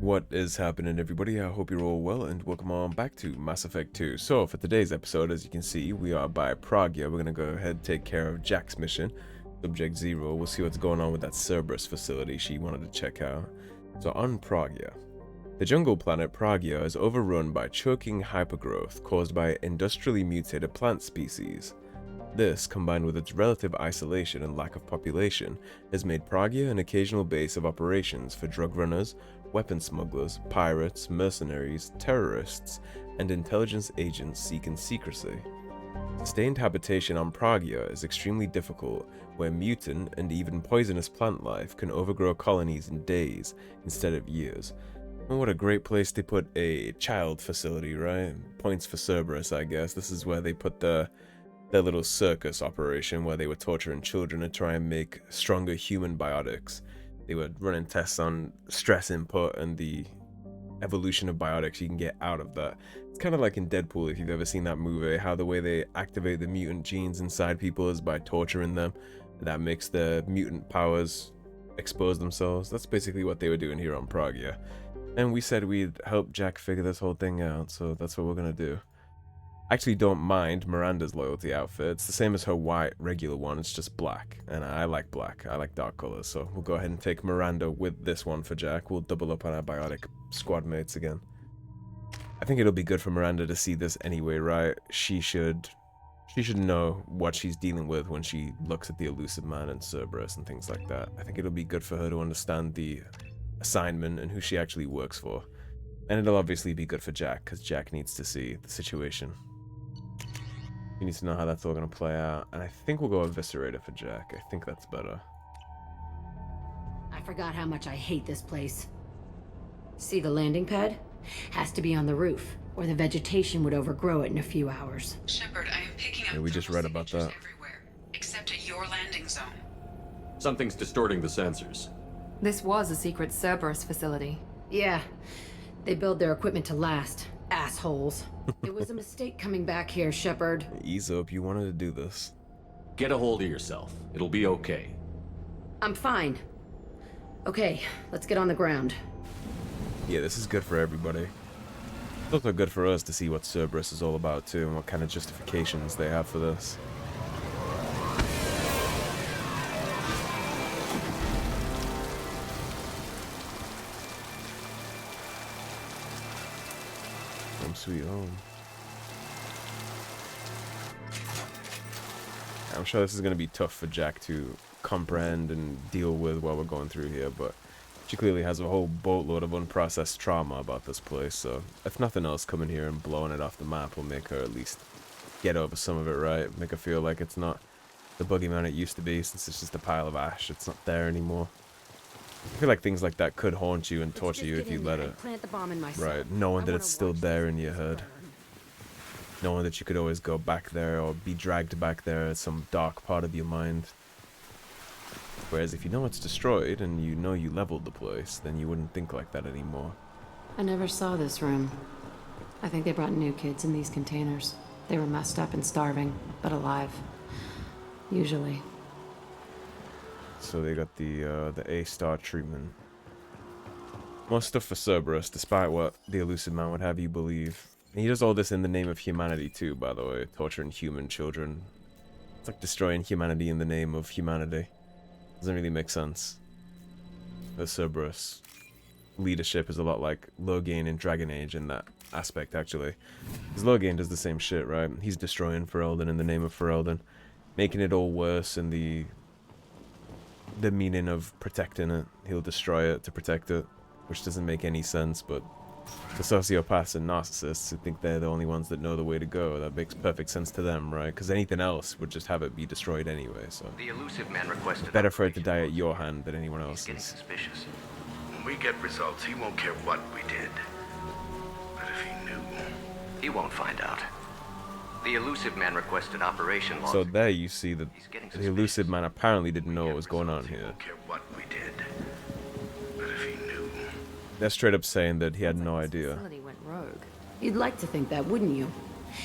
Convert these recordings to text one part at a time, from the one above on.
What is happening, everybody? I hope you're all well, and welcome on back to Mass Effect 2. So, for today's episode, as you can see, we are by Pragia. We're gonna go ahead and take care of Jack's mission, Subject Zero. We'll see what's going on with that Cerberus facility she wanted to check out. So, on Pragia. The jungle planet Pragia is overrun by choking hypergrowth caused by industrially mutated plant species. This, combined with its relative isolation and lack of population, has made Pragia an occasional base of operations for drug runners, weapon smugglers, pirates, mercenaries, terrorists, and intelligence agents seeking secrecy. Sustained habitation on Pragia is extremely difficult, where mutant and even poisonous plant life can overgrow colonies in days instead of years. And what a great place to put a child facility, right? Points for Cerberus, I guess. This is where they put their little circus operation where they were torturing children to try and make stronger human biotics. They were running tests on stress input and the evolution of biotics you can get out of that. It's kind of like in Deadpool, if you've ever seen that movie, how the way they activate the mutant genes inside people is by torturing them. That makes their mutant powers expose themselves. That's basically what they were doing here on Pragia. And we said we'd help Jack figure this whole thing out, so that's what we're gonna do. I actually don't mind Miranda's loyalty outfit. It's the same as her white regular one, it's just black. And I like black, I like dark colors, so we'll go ahead and take Miranda with this one for Jack. We'll double up on our biotic squad mates again. I think it'll be good for Miranda to see this anyway, right? She should know what she's dealing with when she looks at the elusive man and Cerberus and things like that. I think it'll be good for her to understand the assignment and who she actually works for. And it'll obviously be good for Jack, because Jack needs to see the situation. He needs to know how that's all going to play out. And I think we'll go Eviscerator for Jack. I think that's better. I forgot how much I hate this place. See the landing pad? Has to be on the roof, or the vegetation would overgrow it in a few hours. Shepard, I am picking up we just read about that. everywhere, except at your landing zone. Something's distorting the sensors. This was a secret Cerberus facility. Yeah, they build their equipment to last. Assholes. It was a mistake coming back here, Shepard. Ease up, you wanted to do this. Get a hold of yourself. It'll be okay. I'm fine. Okay, let's get on the ground. Yeah, this is good for everybody. It's also good for us to see what Cerberus is all about too, and what kind of justifications they have for this. Sweet home. I'm sure this is going to be tough for Jack to comprehend and deal with while we're going through here, but she clearly has a whole boatload of unprocessed trauma about this place, so if nothing else, coming here and blowing it off the map will make her at least get over some of it, right? Make her feel like it's not the boogeyman it used to be, since it's just a pile of ash. It's not there anymore. I feel like things like that could haunt you and torture you if you let it. Plant the bomb in myself. Right, knowing that it's still there in your head. Knowing that you could always go back there or be dragged back there at some dark part of your mind. Whereas if you know it's destroyed and you know you leveled the place, then you wouldn't think like that anymore. I never saw this room. I think they brought new kids in these containers. They were messed up and starving, but alive. Usually. So they got the A-star treatment. More stuff for Cerberus, despite what the elusive man would have you believe. And he does all this in the name of humanity too, by the way. Torturing human children. It's like destroying humanity in the name of humanity. Doesn't really make sense. The Cerberus leadership is a lot like Loghain in Dragon Age in that aspect, actually. Because Loghain does the same shit, right? He's destroying Ferelden in the name of Ferelden. Making it all worse in the meaning of protecting it. He'll destroy it to protect it, which doesn't make any sense, but the sociopaths and narcissists who think they're the only ones that know the way to go, that makes perfect sense to them, right? Because anything else would just have it be destroyed anyway, so The elusive man requested better for it to die at your hand than anyone He's getting else's. suspicious. When we get results, he won't care what we did. But if he knew... He won't find out. The elusive man requested operation logs. So there you see that He's getting the elusive man apparently didn't know what was going on He here. won't care what we did. But if he knew... They're straight up saying that he had no idea. Facility went rogue. You'd like to think that, wouldn't you?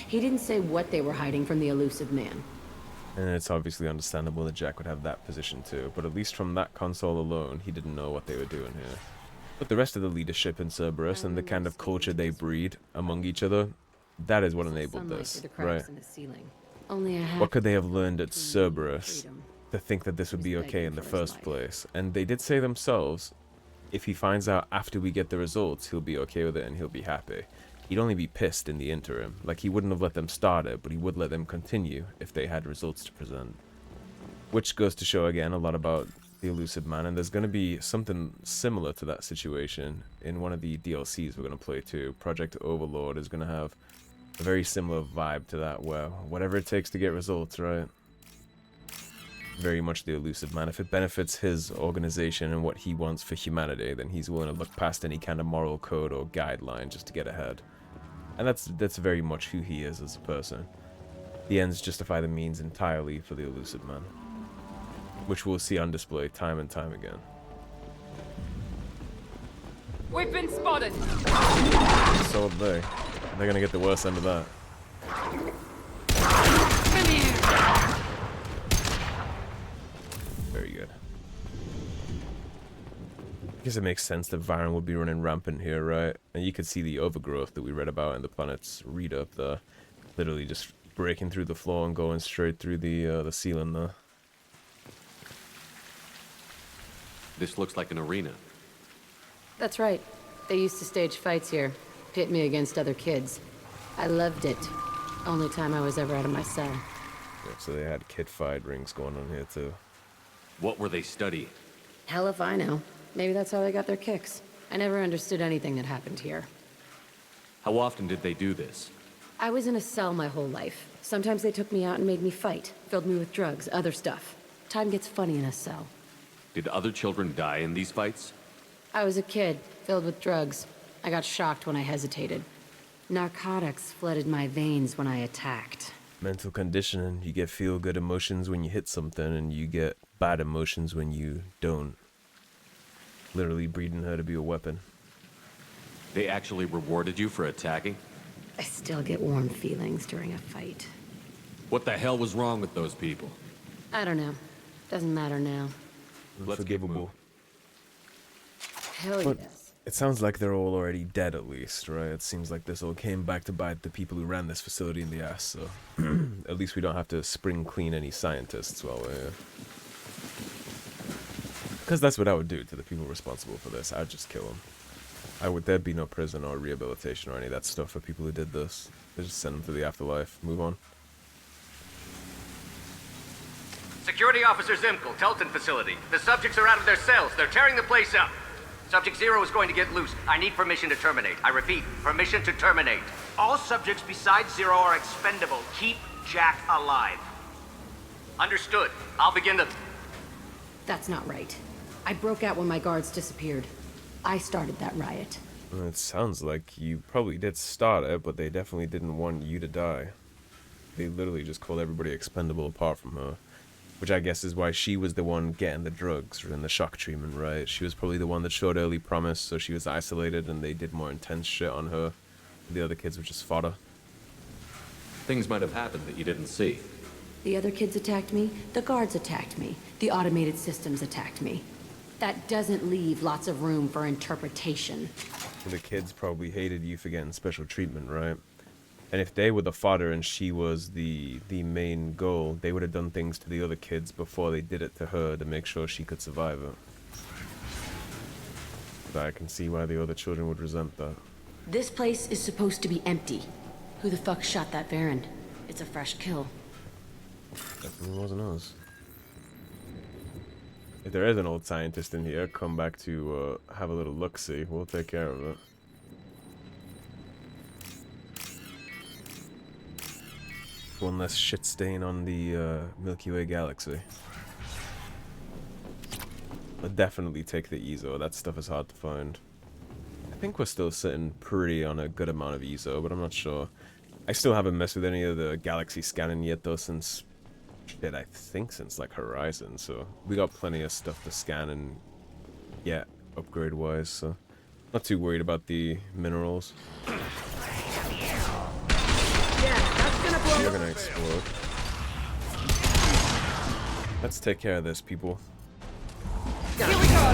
He didn't say what they were hiding from the elusive man. And it's obviously understandable that Jack would have that position too, but at least from that console alone, he didn't know what they were doing here. But the rest of the leadership in Cerberus and the kind of culture they breed among each other, that is what enabled this, right? Only a What could they have learned at Cerberus to think that this would be okay in the first place? And they did say themselves, if he finds out after we get the results, he'll be okay with it and he'll be happy. He'd only be pissed in the interim. Like, he wouldn't have let them start it, but he would let them continue if they had results to present. Which goes to show, again, a lot about the Elusive Man, and there's going to be something similar to that situation in one of the DLCs we're going to play too. Project Overlord is going to have a very similar vibe to that, where whatever it takes to get results, right? Very much the Elusive Man. If it benefits his organization and what he wants for humanity, then he's willing to look past any kind of moral code or guideline just to get ahead. And that's very much who he is as a person. The ends justify the means entirely for the Elusive Man, which we'll see on display time and time again. We've been spotted! So have they. They're gonna get the worst end of that. Come here! Very good. I guess it makes sense that Viren would be running rampant here, right? And you could see the overgrowth that we read about in the planet's read-up there. Literally just breaking through the floor and going straight through the ceiling there. This looks like an arena. That's right. They used to stage fights here. Pit me against other kids. I loved it. Only time I was ever out of my cell. Yeah, so they had kid fight rings going on here too. What were they studying? Hell if I know. Maybe that's how they got their kicks. I never understood anything that happened here. How often did they do this? I was in a cell my whole life. Sometimes they took me out and made me fight. Filled me with drugs, other stuff. Time gets funny in a cell. Did other children die in these fights? I was a kid, filled with drugs. I got shocked when I hesitated. Narcotics flooded my veins when I attacked. Mental conditioning. You get feel-good emotions when you hit something, and you get bad emotions when you don't. Literally breeding her to be a weapon. They actually rewarded you for attacking? I still get warm feelings during a fight. What the hell was wrong with those people? I don't know. Doesn't matter now. Let's keep moving. Hell But yes. it sounds like they're all already dead at least, right? It seems like this all came back to bite the people who ran this facility in the ass, so at least we don't have to spring clean any scientists while we're here. Because that's what I would do to the people responsible for this. I'd just kill them. There'd be no prison or rehabilitation or any of that stuff for people who did this. They just send them to the afterlife. Move on. Security Officer Zimkel, Teltin Facility. The subjects are out of their cells. They're tearing the place up. Subject Zero is going to get loose. I need permission to terminate. I repeat, permission to terminate. All subjects besides Zero are expendable. Keep Jack alive. Understood. I'll begin the... That's not right. I broke out when my guards disappeared. I started that riot. Well, it sounds like you probably did start it, but they definitely didn't want you to die. They literally just called everybody expendable apart from her. Which I guess is why she was the one getting the drugs and the shock treatment, right? She was probably the one that showed early promise, so she was isolated and they did more intense shit on her. The other kids were just fodder. Things might have happened that you didn't see. The other kids attacked me, the guards attacked me, the automated systems attacked me. That doesn't leave lots of room for interpretation. The kids probably hated you for getting special treatment, right? And if they were the fodder and she was the main goal, they would have done things to the other kids before they did it to her to make sure she could survive it. But I can see why the other children would resent that. This place is supposed to be empty. Who the fuck shot that Baron? It's a fresh kill. Definitely wasn't us. If there is an old scientist in here, come back to have a little look-see. We'll take care of it. One less shit stain on the Milky Way galaxy. But definitely take the ESO. That stuff is hard to find. I think we're still sitting pretty on a good amount of ESO, but I'm not sure. I still haven't messed with any of the galaxy scanning yet, though, since... shit, I think since, like, Horizon, so... we got plenty of stuff to scan and... yeah, upgrade-wise, so... not too worried about the minerals. You're gonna explode. Let's take care of this, people. Here we go!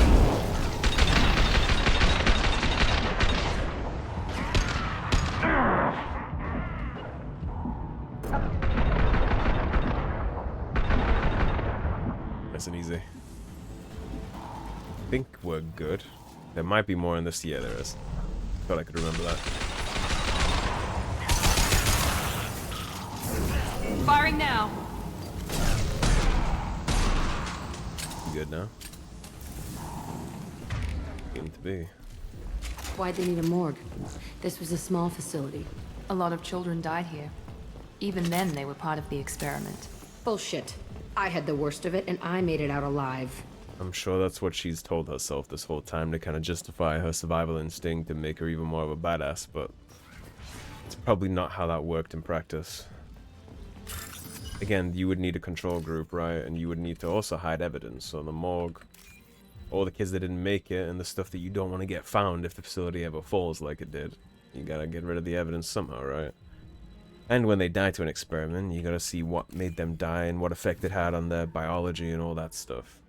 easy. I think we're good. There might be more in this. Yeah, there is. Thought I could remember that. Firing now. You good now? Seem to be. Why'd they need a morgue? This was a small facility. A lot of children died here. Even then, they were part of the experiment. Bullshit. I had the worst of it, and I made it out alive. I'm sure that's what she's told herself this whole time to kind of justify her survival instinct and make her even more of a badass, but it's probably not how that worked in practice. Again, you would need a control group, right? And you would need to also hide evidence. So the morgue, all the kids that didn't make it, and the stuff that you don't want to get found if the facility ever falls like it did. You gotta get rid of the evidence somehow, right? And when they die to an experiment, you gotta see what made them die and what effect it had on their biology and all that stuff.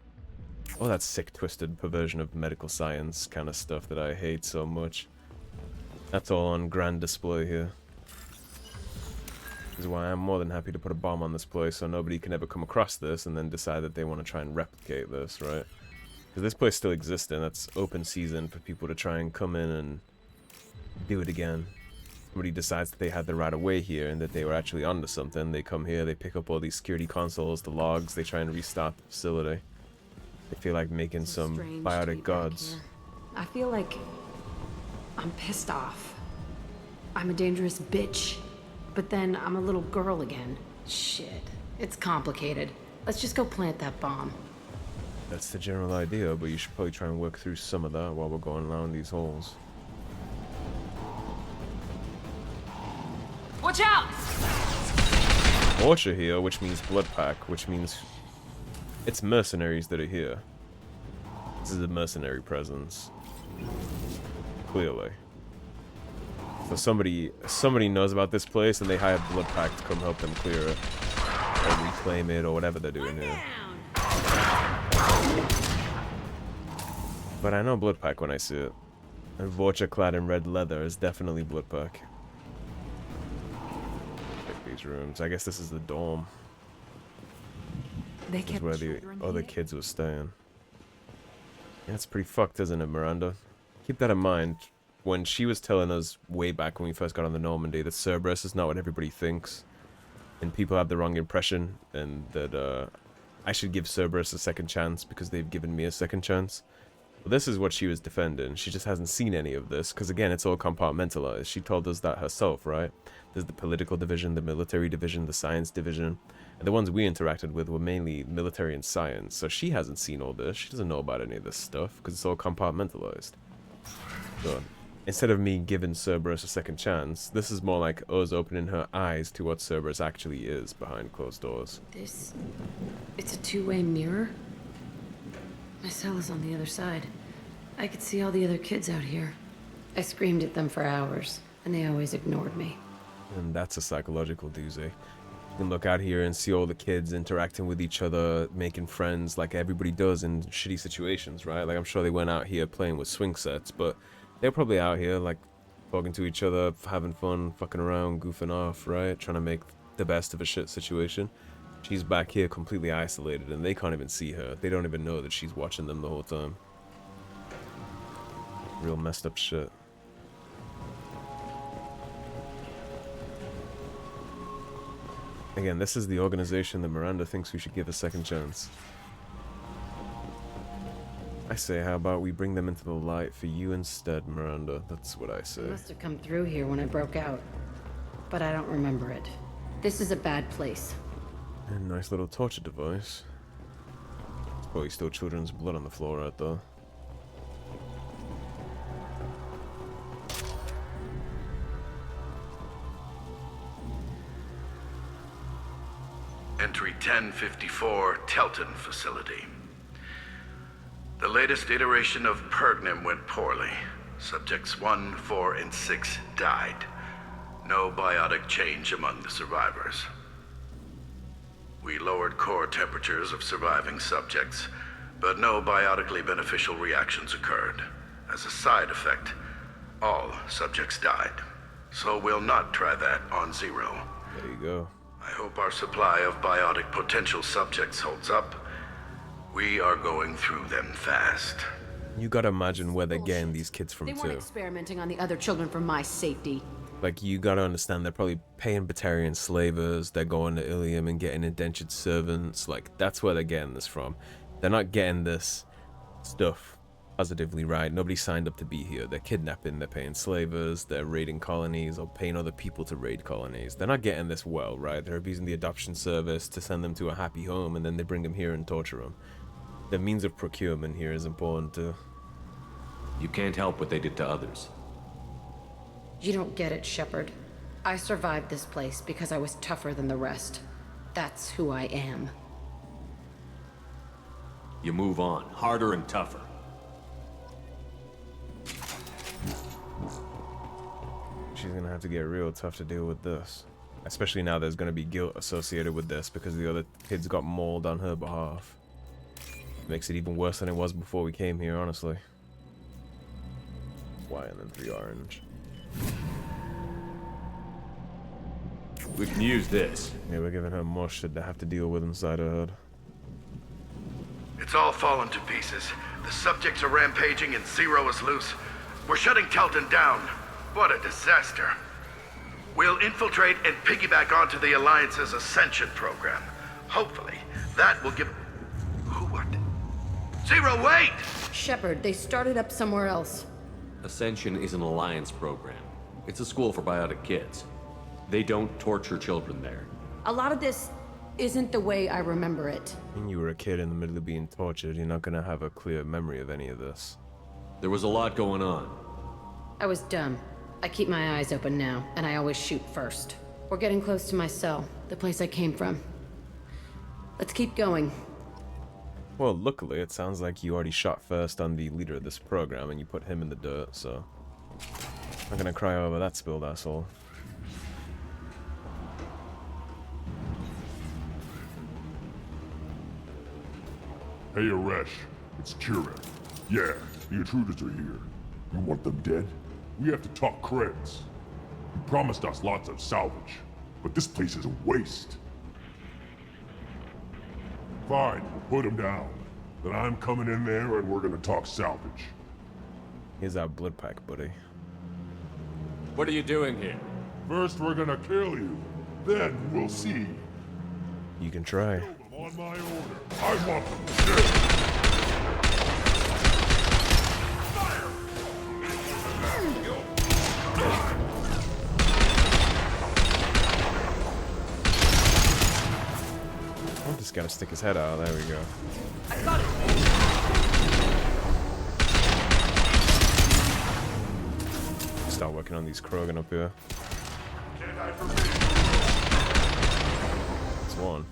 All that sick, twisted perversion of medical science kind of stuff that I hate so much. That's all on grand display here. This is why I'm more than happy to put a bomb on this place so nobody can ever come across this and then decide that they want to try and replicate this, right? Because this place still exists and that's open season for people to try and come in and do it again. Somebody decides that they had the right of way here and that they were actually onto something. They come here, they pick up all these security consoles, the logs, they try and restart the facility. They feel like making some biotic gods. I feel like I'm pissed off. I'm a dangerous bitch. But then I'm a little girl again. Shit. It's complicated. Let's just go plant that bomb. That's the general idea, but you should probably try and work through some of that while we're going around these holes. Watch out! Orchard here, which means blood pack, which means it's mercenaries that are here. This is a mercenary presence. Clearly. So somebody knows about this place and they hired blood pack to come help them clear it. Or reclaim it or whatever they're doing here. But I know blood pack when I see it. And Vorcha clad in red leather is definitely blood pack. Check these rooms. I guess this is the dorm. They This is kept where the children other here? kids were staying. Yeah, it's pretty fucked, isn't it, Miranda? Keep that in mind. When she was telling us way back when we first got on the Normandy that Cerberus is not what everybody thinks, and people have the wrong impression, and that I should give Cerberus a second chance because they've given me a second chance. Well, this is what she was defending. She just hasn't seen any of this because, again, it's all compartmentalized. She told us that herself, right? There's the political division, the military division, the science division, and the ones we interacted with were mainly military and science. So she hasn't seen all this. She doesn't know about any of this stuff because it's all compartmentalized. So instead of me giving Cerberus a second chance, this is more like us opening her eyes to what Cerberus actually is behind closed doors. It's a two-way mirror? My cell is on the other side. I could see all the other kids out here. I screamed at them for hours, and they always ignored me. And that's a psychological doozy. You can look out here and see all the kids interacting with each other, making friends like everybody does in shitty situations, right? Like, I'm sure they went out here playing with swing sets, but they're probably out here, like, talking to each other, having fun, fucking around, goofing off, right? Trying to make the best of a shit situation. She's back here completely isolated, and they can't even see her. They don't even know that she's watching them the whole time. Real messed up shit. Again, this is the organization that Miranda thinks we should give a second chance. I say, how about we bring them into the light for you instead, Miranda? That's what I say. They must have come through here when I broke out. But I don't remember it. This is a bad place. And nice little torture device. There's probably still children's blood on the floor out there. Entry 1054, Teltin Facility. The latest iteration of Pergnim went poorly. Subjects 1, 4, and 6 died. No biotic change among the survivors. We lowered core temperatures of surviving subjects, but no biotically beneficial reactions occurred. As a side effect, all subjects died. So we'll not try that on Zero. There you go. I hope our supply of biotic potential subjects holds up. We are going through them fast. You gotta imagine where they're getting these kids from They weren't too. experimenting on the other children for my safety. Like, you gotta understand, they're probably paying Batarian slavers, they're going to Ilium and getting indentured servants. Like, that's where they're getting this from. They're not getting this stuff positively right. Nobody signed up to be here. They're kidnapping, they're paying slavers, they're raiding colonies or paying other people to raid colonies. They're not getting this well, right? They're abusing the adoption service to send them to a happy home, and then they bring them here and torture them. The means of procurement here is important too. You can't help what they did to others. You don't get it, Shepard. I survived this place because I was tougher than the rest. That's who I am. You move on, harder and tougher. She's gonna have to get real tough to deal with this. Especially now there's gonna be guilt associated with this because the other kids got mauled on her behalf. Makes it even worse than it was before we came here, honestly. White and then 3 orange. We can use this. Yeah, we're giving her more shit to have to deal with inside her head. It's all fallen to pieces. The subjects are rampaging and Zero is loose. We're shutting Teltin down. What a disaster. We'll infiltrate and piggyback onto the Alliance's Ascension program. Hopefully, that will give... Who what? Zero, wait! Shepard, they started up somewhere else. Ascension is an alliance program. It's a school for biotic kids. They don't torture children there. A lot of this isn't the way I remember it. When you were a kid in the middle of being tortured, you're not gonna have a clear memory of any of this. There was a lot going on. I was dumb. I keep my eyes open now, and I always shoot first. We're getting close to my cell, the place I came from. Let's keep going. Well, luckily, it sounds like you already shot first on the leader of this program and you put him in the dirt, so... I'm not gonna cry over that spilled asshole. Hey, Aresh. It's Kureck. Yeah, the intruders are here. You want them dead? We have to talk creds. You promised us lots of salvage, but this place is a waste. Fine, put them down. Then I'm coming in there and we're gonna talk salvage. Here's our blood pack, buddy. What are you doing here? First we're gonna kill you. Then we'll see. You can try. Kill them on my order. I want them dead. I'm just gonna stick his head out. There we go. I got it. Start working on these Krogan up here. That's one.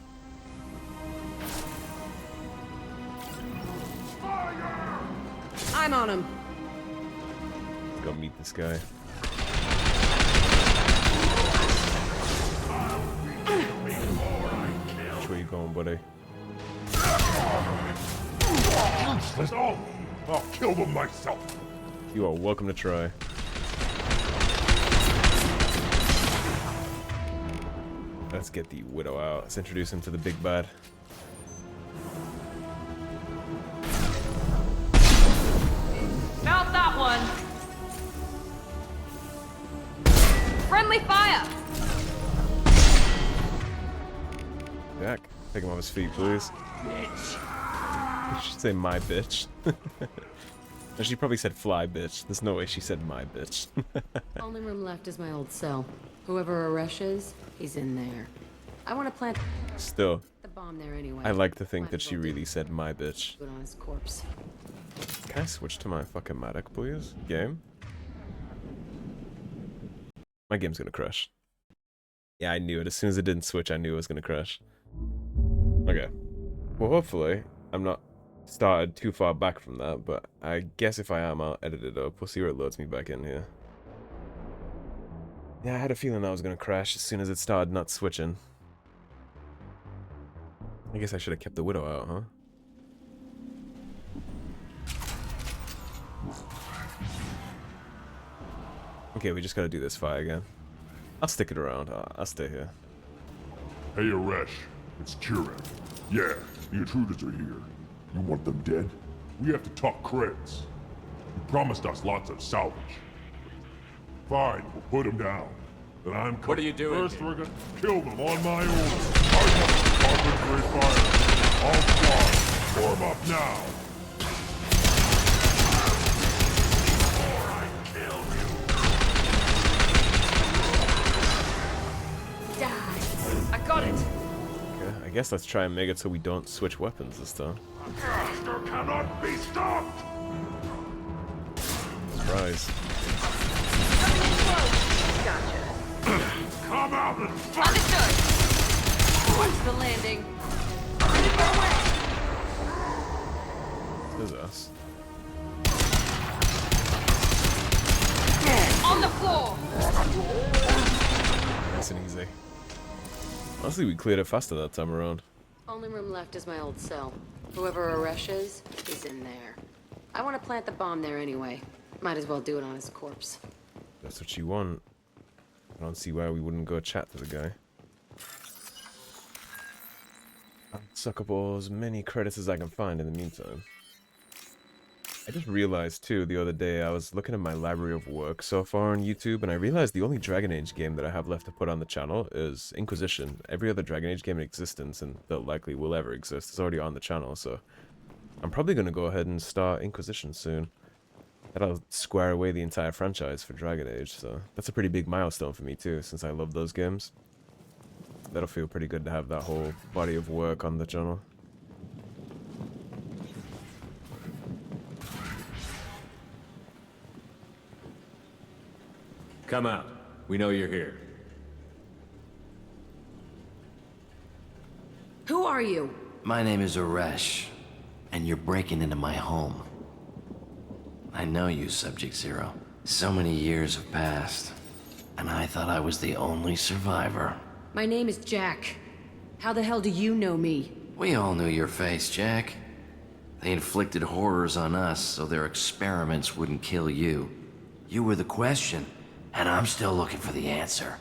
I'm on him. Let's go meet this guy. Which way you going, buddy? Useless. Oh, I'll kill them myself. You are welcome to try. Let's get the Widow out. Let's introduce him to the big bad. Mount that one. Friendly fire. Jack, take him off his feet, please. You should say my bitch. No, she probably said fly bitch. There's no way she said my bitch. Only room left is my old cell. Whoever Aresh is, he's in there. I want to plant Still, the bomb there anyway. I like to think Might that as she well do really said my bitch. it on his corpse. Can I switch to my fucking Matic, please? Game? My game's gonna crash. Yeah, I knew it. As soon as it didn't switch, I knew it was gonna crash. Okay. Well, hopefully, I'm not started too far back from that, but I guess if I am, I'll edit it up. We'll see where it loads me back in here. Yeah, I had a feeling that was gonna crash as soon as it started not switching. I guess I should have kept the Widow out, huh? Okay, we just gotta do this fight again. I'll stick it around. I'll stay here. Hey, Aresh. It's Kureck. Yeah, the intruders are here. You want them dead? We have to talk creds. You promised us lots of salvage. Fine, we'll put them down. Then I'm coming. What are you doing? First, we're gonna kill them on my orders. I want carpentry fire. All squad, form up now. Before I kill you. Die. I got it. Okay, I guess let's try and make it so we don't switch weapons this time. Master cannot be stopped. Surprise. Gotcha. Come out and fight. Understood. Watch the landing. Ready for away. This is us. On the floor. Nice and easy. Honestly, we cleared it faster that time around. Only room left is my old cell. Whoever Aresh is in there. I want to plant the bomb there anyway. Might as well do it on his corpse. That's what you want. I don't see why we wouldn't go chat to the guy. I'll suck up all as many credits as I can find in the meantime. I just realized too the other day I was looking at my library of work so far on YouTube, and I realized the only Dragon Age game that I have left to put on the channel is Inquisition. Every other Dragon Age game in existence, and that likely will ever exist, is already on the channel, so I'm probably going to go ahead and start Inquisition soon. That'll square away the entire franchise for Dragon Age, so that's a pretty big milestone for me too, since I love those games. That'll feel pretty good to have that whole body of work on the channel. Come out. We know you're here. Who are you? My name is Aresh, and you're breaking into my home. I know you, Subject Zero. So many years have passed, and I thought I was the only survivor. My name is Jack. How the hell do you know me? We all knew your face, Jack. They inflicted horrors on us so their experiments wouldn't kill you. You were the question, and I'm still looking for the answer.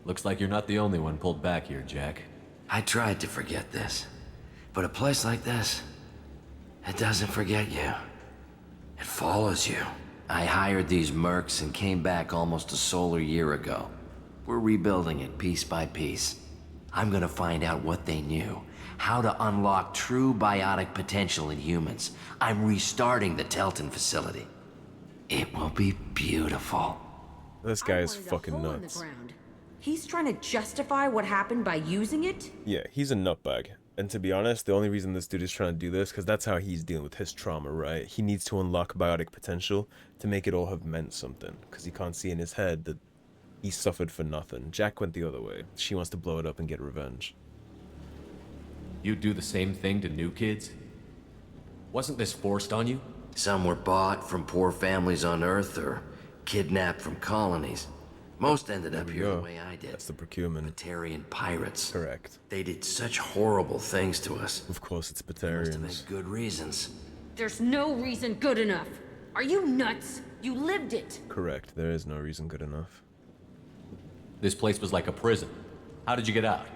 Looks like you're not the only one pulled back here, Jack. I tried to forget this, but a place like this, it doesn't forget you. It follows you. I hired these mercs and came back almost a solar year ago. We're rebuilding it piece by piece. I'm gonna find out what they knew, how to unlock true biotic potential in humans. I'm restarting the Teltin Facility. It will be beautiful. This guy is fucking nuts. He's trying to justify what happened by using it? Yeah, he's a nutbag. And to be honest, the only reason this dude is trying to do this, because that's how he's dealing with his trauma, right? He needs to unlock biotic potential to make it all have meant something, because he can't see in his head that he suffered for nothing. Jack went the other way. She wants to blow it up and get revenge. You do the same thing to new kids? Wasn't this forced on you? Some were bought from poor families on Earth or kidnapped from colonies. Most ended up here the way I did. That's the procurement. Batarian pirates. Correct. They did such horrible things to us. Of course, it's Must have Batarians. been good reasons. There's no reason good enough. Are you nuts? You lived it. Correct. There is no reason good enough. This place was like a prison. How did you get out?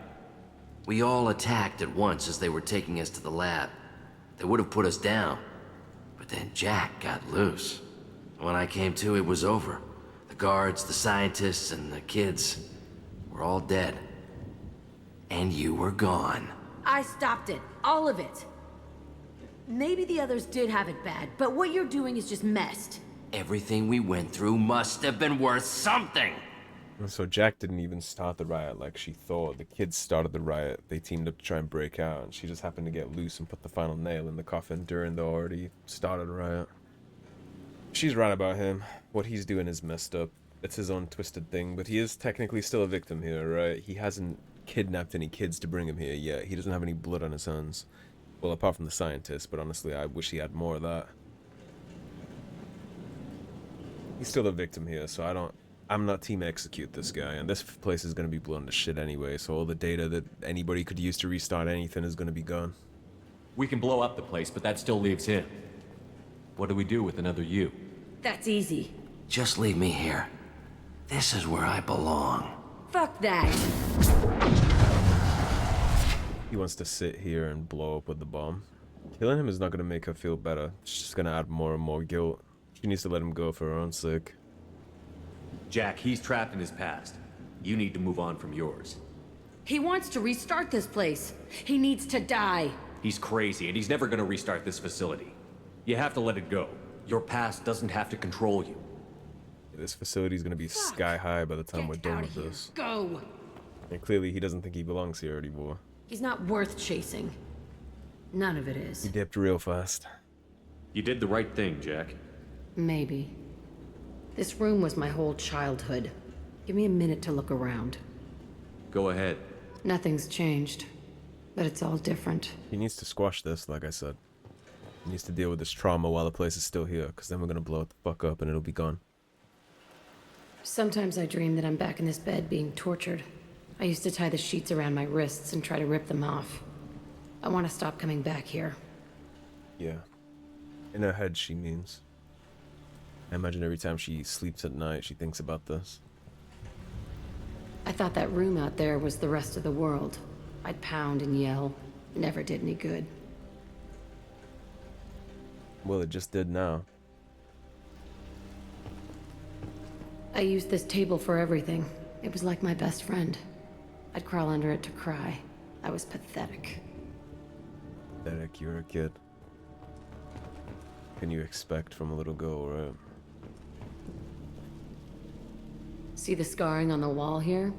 We all attacked at once as they were taking us to the lab. They would have put us down. But then Jack got loose. When I came to, it was over. The guards, the scientists, and the kids were all dead. And you were gone. I stopped it. All of it. Maybe the others did have it bad, but what you're doing is just messed. Everything we went through must have been worth something. So Jack didn't even start the riot like she thought. The kids started the riot. They teamed up to try and break out, and she just happened to get loose and put the final nail in the coffin during the already started riot. She's right about him. What he's doing is messed up. It's his own twisted thing, but he is technically still a victim here, right? He hasn't kidnapped any kids to bring him here yet. He doesn't have any blood on his hands. Well, apart from the scientists, but honestly, I wish he had more of that. He's still a victim here, so I'm not team execute this guy, and this place is going to be blown to shit anyway, so all the data that anybody could use to restart anything is going to be gone. We can blow up the place, but that still leaves him. What do we do with another you? That's easy. Just leave me here. This is where I belong. Fuck that. He wants to sit here and blow up with the bomb. Killing him is not going to make her feel better. It's just going to add more and more guilt. She needs to let him go for her own sake. Jack, he's trapped in his past. You need to move on from yours. He wants to restart this place. He needs to die. He's crazy, and he's never gonna restart this facility. You have to let it go. Your past doesn't have to control you. This facility is going to be sky high by the time we're done with this. Go! And clearly he doesn't think he belongs here anymore. He's not worth chasing. None of it is. He dipped real fast. You did the right thing, Jack. Maybe. This room was my whole childhood. Give me a minute to look around. Go ahead. Nothing's changed, but it's all different. He needs to squash this, like I said. He needs to deal with this trauma while the place is still here, because then we're going to blow it the fuck up and it'll be gone. Sometimes I dream that I'm back in this bed being tortured. I used to tie the sheets around my wrists and try to rip them off. I want to stop coming back here. Yeah. In her head, she means. I imagine every time she sleeps at night, she thinks about this. I thought that room out there was the rest of the world. I'd pound and yell. Never did any good. Well, it just did now. I used this table for everything. It was like my best friend. I'd crawl under it to cry. I was pathetic. Pathetic, you're a kid. Can you expect from a little girl, right? See the scarring on the wall here?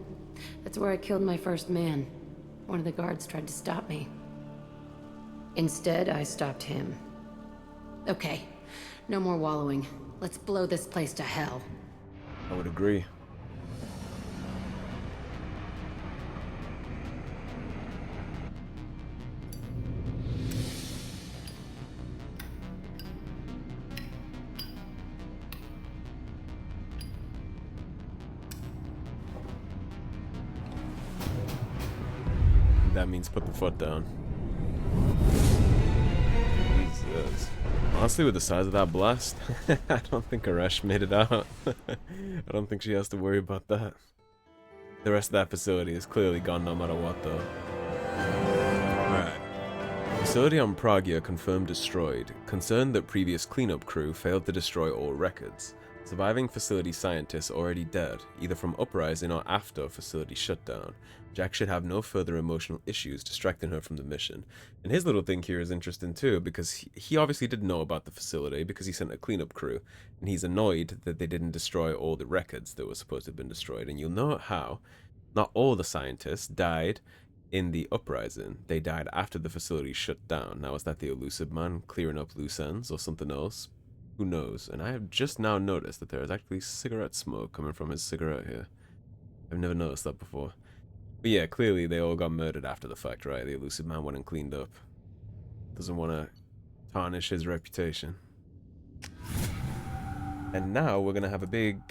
That's where I killed my first man. One of the guards tried to stop me. Instead, I stopped him. Okay, no more wallowing. Let's blow this place to hell. I would agree. That means put the foot down. Jesus. Honestly, with the size of that blast, I don't think Aresh made it out. I don't think she has to worry about that. The rest of that facility is clearly gone no matter what, though. Alright. Facility on Pragia confirmed destroyed. Concerned that previous cleanup crew failed to destroy all records. Surviving facility scientists already dead, either from uprising or after facility shutdown. Jack should have no further emotional issues distracting her from the mission. And his little thing here is interesting too, because he obviously didn't know about the facility because he sent a cleanup crew. And he's annoyed that they didn't destroy all the records that were supposed to have been destroyed. And you'll know how. Not all the scientists died in the uprising. They died after the facility shut down. Now, is that the elusive man clearing up loose ends or something else? Who knows? And I have just now noticed that there is actually cigarette smoke coming from his cigarette here. I've never noticed that before. But yeah, clearly they all got murdered after the fact, right? The elusive man went and cleaned up. Doesn't want to tarnish his reputation. And now we're going to have a big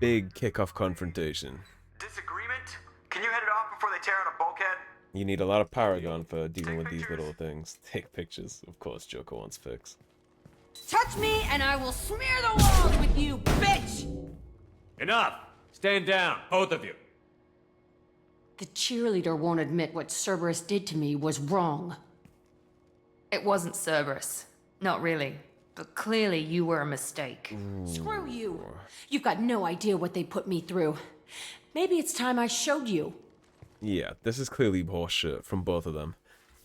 kickoff confrontation. Disagreement? Can you head it off before they tear out a bulkhead? You need a lot of paragon for dealing with these little things. Take pictures. Of course, Joker wants pics. Touch me and I will smear the walls with you, bitch! Enough! Stand down, both of you. The cheerleader won't admit what Cerberus did to me was wrong. It wasn't Cerberus. Not really. But clearly you were a mistake. Screw you. You've got no idea what they put me through. Maybe it's time I showed you. Yeah, this is clearly horseshit from both of them.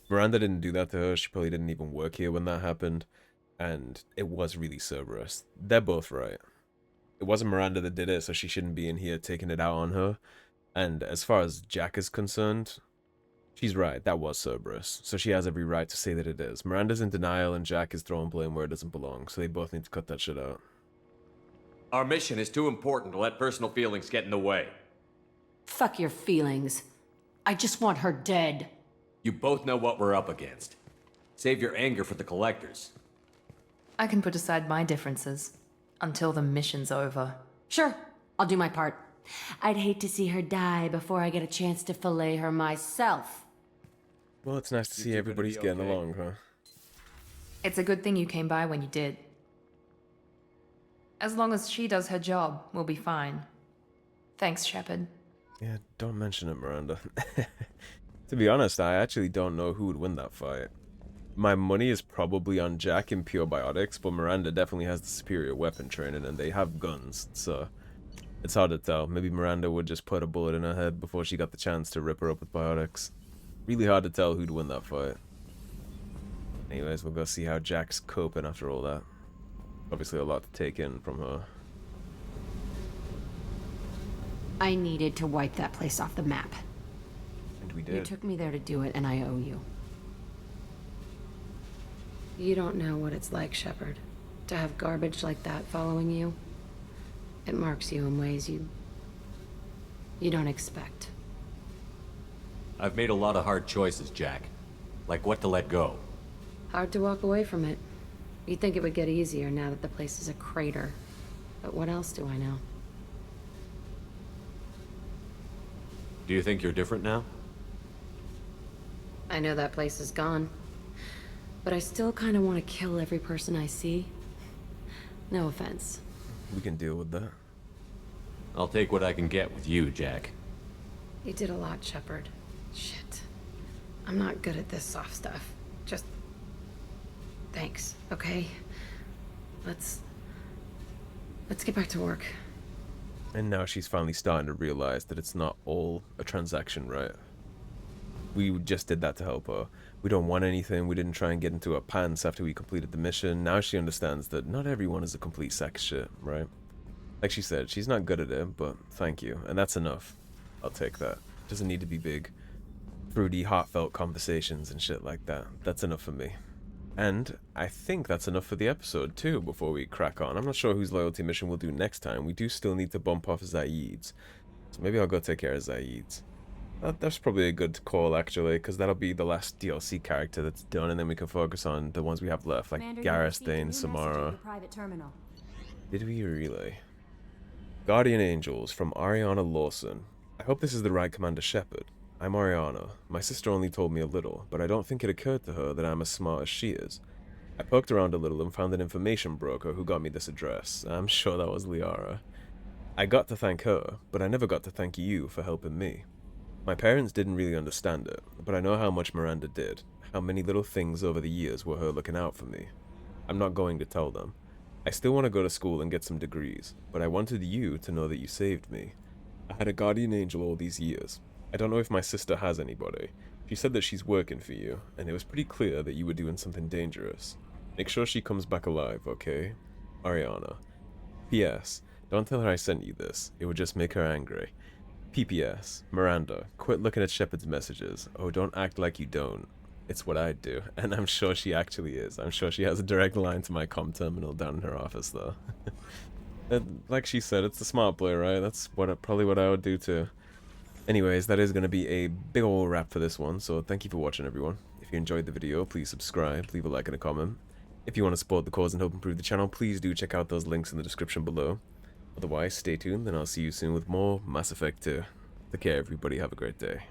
Miranda didn't do that to her. She probably didn't even work here when that happened. And it was really Cerberus. They're both right. It wasn't Miranda that did it, so she shouldn't be in here taking it out on her. And as far as Jack is concerned, she's right, that was Cerberus. So she has every right to say that it is. Miranda's in denial and Jack is throwing blame where it doesn't belong, so they both need to cut that shit out. Our mission is too important to let personal feelings get in the way. Fuck your feelings. I just want her dead. You both know what we're up against. Save your anger for the collectors. I can put aside my differences until the mission's over. Sure, I'll do my part. I'd hate to see her die before I get a chance to fillet her myself. Well, it's nice to see everybody's getting along, huh? It's a good thing you came by when you did. As long as she does her job, we'll be fine. Thanks, Shepard. Yeah, don't mention it, Miranda. To be honest, I actually don't know who would win that fight. My money is probably on Jack in pure biotics, but Miranda definitely has the superior weapon training, and they have guns, so it's hard to tell. Maybe Miranda would just put a bullet in her head before she got the chance to rip her up with biotics. Really hard to tell who'd win that fight. Anyways, we'll go see how Jack's coping after all that. Obviously a lot to take in from her. I needed to wipe that place off the map. And we did. You took me there to do it, and I owe you. You don't know what it's like, Shepard, to have garbage like that following you. It marks you in ways you don't expect. I've made a lot of hard choices, Jack. Like what to let go. Hard to walk away from it. You'd think it would get easier now that the place is a crater. But what else do I know? Do you think you're different now? I know that place is gone. But I still kind of want to kill every person I see. No offense. We can deal with that. I'll take what I can get with you, Jack. You did a lot, Shepard. Shit. I'm not good at this soft stuff. Just... thanks, okay? Let's get back to work. And now she's finally starting to realize that it's not all a transaction, right? We just did that to help her. We don't want anything. We didn't try and get into her pants after we completed the mission. Now she understands that not everyone is a complete sack of shit, right? Like she said, she's not good at it, but thank you. And that's enough. I'll take that. Doesn't need to be big, fruity, heartfelt conversations and shit like that. That's enough for me. And I think that's enough for the episode, too, before we crack on. I'm not sure whose loyalty mission we'll do next time. We do still need to bump off Zaid's. So maybe I'll go take care of Zaid's. That's probably a good call, actually, because that'll be the last DLC character that's done, and then we can focus on the ones we have left, like Gareth, Dane, Samara. Did we really? Guardian Angels from Ariana Lawson. I hope this is the right Commander Shepard. I'm Ariana. My sister only told me a little, but I don't think it occurred to her that I'm as smart as she is. I poked around a little and found an information broker who got me this address. I'm sure that was Liara. I got to thank her, but I never got to thank you for helping me. My parents didn't really understand it, but I know how much Miranda did, how many little things over the years were her looking out for me. I'm not going to tell them. I still want to go to school and get some degrees, but I wanted you to know that you saved me. I had a guardian angel all these years. I don't know if my sister has anybody. She said that she's working for you, and it was pretty clear that you were doing something dangerous. Make sure she comes back alive, okay? Ariana. P.S. Don't tell her I sent you this. It would just make her angry. PPS. Miranda, quit looking at Shepard's messages. Oh, don't act like you don't. It's what I'd do, and I'm sure she actually is. I'm sure she has a direct line to my comm terminal down in her office, though. And like she said, it's the smart play, right? That's probably what I would do too. Anyways, that is going to be a big ol' wrap for this one, so thank you for watching, everyone. If you enjoyed the video, please subscribe, leave a like and a comment. If you want to support the cause and help improve the channel, please do check out those links in the description below. Otherwise, stay tuned, and I'll see you soon with more Mass Effect 2. Take care, everybody. Have a great day.